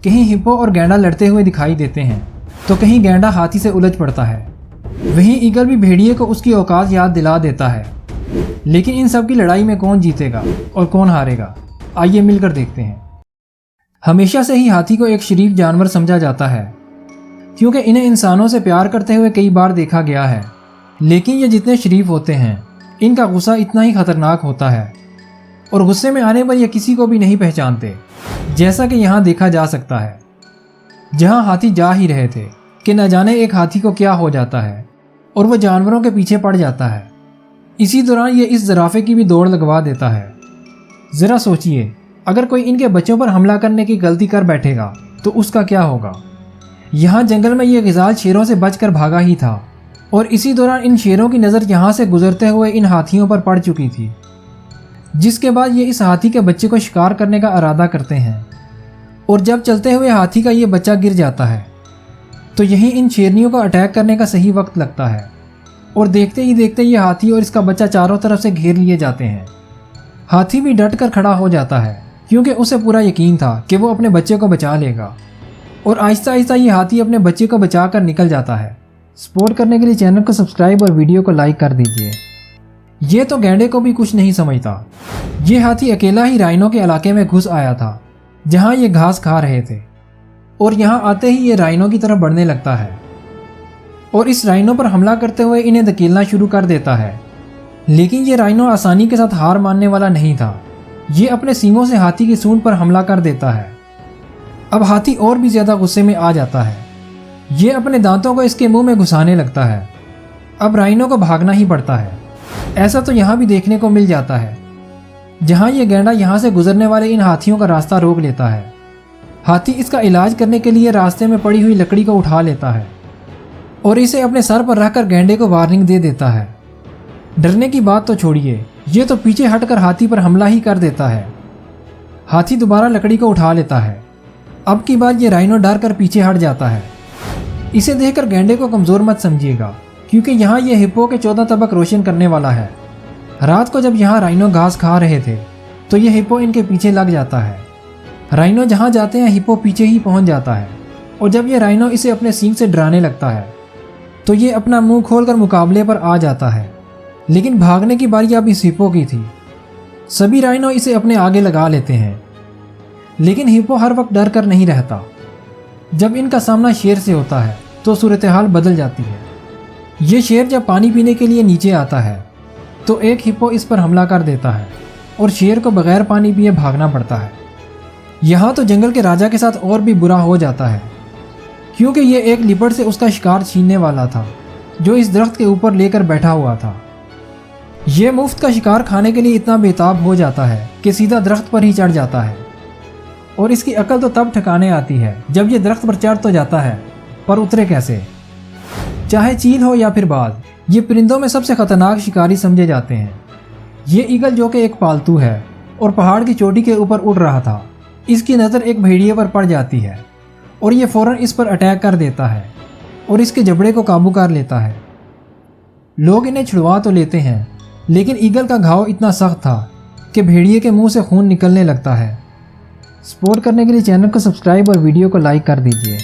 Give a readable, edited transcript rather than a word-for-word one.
कहीं हिप्पो और गैंडा लड़ते हुए दिखाई देते हैं तो कहीं गैंडा हाथी से उलझ पड़ता है। वहीं ईगल भी भेड़िए को उसकी औकात याद दिला देता है। लेकिन इन सब की लड़ाई में कौन जीतेगा और कौन हारेगा, आइए मिलकर देखते हैं। हमेशा से ही हाथी को एक शरीफ जानवर समझा जाता है, क्योंकि इन्हें इंसानों से प्यार करते हुए कई बार देखा गया है। लेकिन ये जितने शरीफ होते हैं, इनका गुस्सा इतना ही खतरनाक होता है और गुस्से में आने पर ये किसी को भी नहीं पहचानते, जैसा कि यहाँ देखा जा सकता है। जहाँ हाथी जा ही रहे थे कि न जाने एक हाथी को क्या हो जाता है और वो जानवरों के पीछे पड़ जाता है। इसी दौरान ये इस ज़राफ़े की भी दौड़ लगवा देता है। ज़रा सोचिए, अगर कोई इनके बच्चों पर हमला करने की गलती कर बैठेगा तो उसका क्या होगा। यहाँ जंगल में ये गिज़ाल शेरों से बचकर भागा ही था और इसी दौरान इन शेरों की नज़र यहाँ से गुजरते हुए इन हाथियों पर पड़ चुकी थी, जिसके बाद ये इस हाथी के बच्चे को शिकार करने का इरादा करते हैं। और जब चलते हुए हाथी का ये बच्चा गिर जाता है तो यही इन शेरनियों को अटैक करने का सही वक्त लगता है और देखते ही देखते ये हाथी और इसका बच्चा चारों तरफ से घेर लिए जाते हैं। हाथी भी डट कर खड़ा हो जाता है, क्योंकि उसे पूरा यकीन था कि वो अपने बच्चे को बचा लेगा। और आहिस्ता आहिस्ता ये हाथी अपने बच्चे को बचा कर निकल जाता है। सपोर्ट करने के लिए चैनल को सब्सक्राइब और वीडियो को लाइक कर दीजिए। ये तो गैंडे को भी कुछ नहीं समझता। ये हाथी अकेला ही राइनो के इलाके में घुस आया था, जहाँ ये घास खा रहे थे, और यहाँ आते ही ये राइनो की तरफ बढ़ने लगता है और इस राइनो पर हमला करते हुए इन्हें धकेलना शुरू कर देता है। लेकिन ये राइनो आसानी के साथ हार मानने वाला नहीं था। ये अपने सींगों से हाथी की सूंड पर हमला कर देता है। अब हाथी और भी ज़्यादा गुस्से में आ जाता है। ये अपने दांतों को इसके मुंह में घुसाने लगता है। अब राइनो को भागना ही पड़ता है। ऐसा तो यहाँ भी देखने को मिल जाता है, जहाँ ये गैंडा यहाँ से गुजरने वाले इन हाथियों का रास्ता रोक लेता है। हाथी इसका इलाज करने के लिए रास्ते में पड़ी हुई लकड़ी को उठा लेता है और इसे अपने सर पर रखकर गैंडे को वार्निंग दे देता है। डरने की बात तो छोड़िए, ये तो पीछे हटकर हाथी पर हमला ही कर देता है। हाथी दोबारा लकड़ी को उठा लेता है। अब की बार ये राइनो डर कर पीछे हट जाता है। इसे देखकर गैंडे को कमज़ोर मत समझिएगा, क्योंकि यहाँ ये हिप्पो के 14 तबक रोशन करने वाला है। रात को जब यहाँ राइनो घास खा रहे थे तो ये हिप्पो इनके पीछे लग जाता है। राइनो जहाँ जाते हैं हिप्पो पीछे ही पहुँच जाता है और जब ये राइनो इसे अपने सींग से डराने लगता है तो ये अपना मुंह खोलकर मुकाबले पर आ जाता है। लेकिन भागने की बारी अब इस हिप्पो की थी। सभी राइनो इसे अपने आगे लगा लेते हैं, लेकिन हिप्पो हर वक्त डर कर नहीं रहता। जब इनका सामना शेर से होता है तो सूरत हाल बदल जाती है। ये शेर जब पानी पीने के लिए नीचे आता है तो एक हिप्पो इस पर हमला कर देता है और शेर को बगैर पानी पिए भागना पड़ता है। यहाँ तो जंगल के राजा के साथ और भी बुरा हो जाता है, क्योंकि ये एक लिपट से उसका शिकार छीनने वाला था, जो इस दरख्त के ऊपर लेकर बैठा हुआ था। ये मुफ्त का शिकार खाने के लिए इतना बेताब हो जाता है कि सीधा दरख्त पर ही चढ़ जाता है। और इसकी अकल तो तब ठिकाने आती है जब ये दरख्त पर चढ़ तो जाता है, पर उतरे कैसे। चाहे चील हो या फिर बाज, ये परिंदों में सबसे खतरनाक शिकारी समझे जाते हैं। ये ईगल, जो कि एक पालतू है और पहाड़ की चोटी के ऊपर उड़ रहा था, इसकी नज़र एक भेड़िए पर पड़ जाती है और ये फ़ौरन इस पर अटैक कर देता है और इसके जबड़े को काबू कर लेता है। लोग इन्हें छुड़वा तो लेते हैं, लेकिन ईगल का घाव इतना सख्त था कि भेड़िए के मुंह से खून निकलने लगता है। सपोर्ट करने के लिए चैनल को सब्सक्राइब और वीडियो को लाइक कर दीजिए।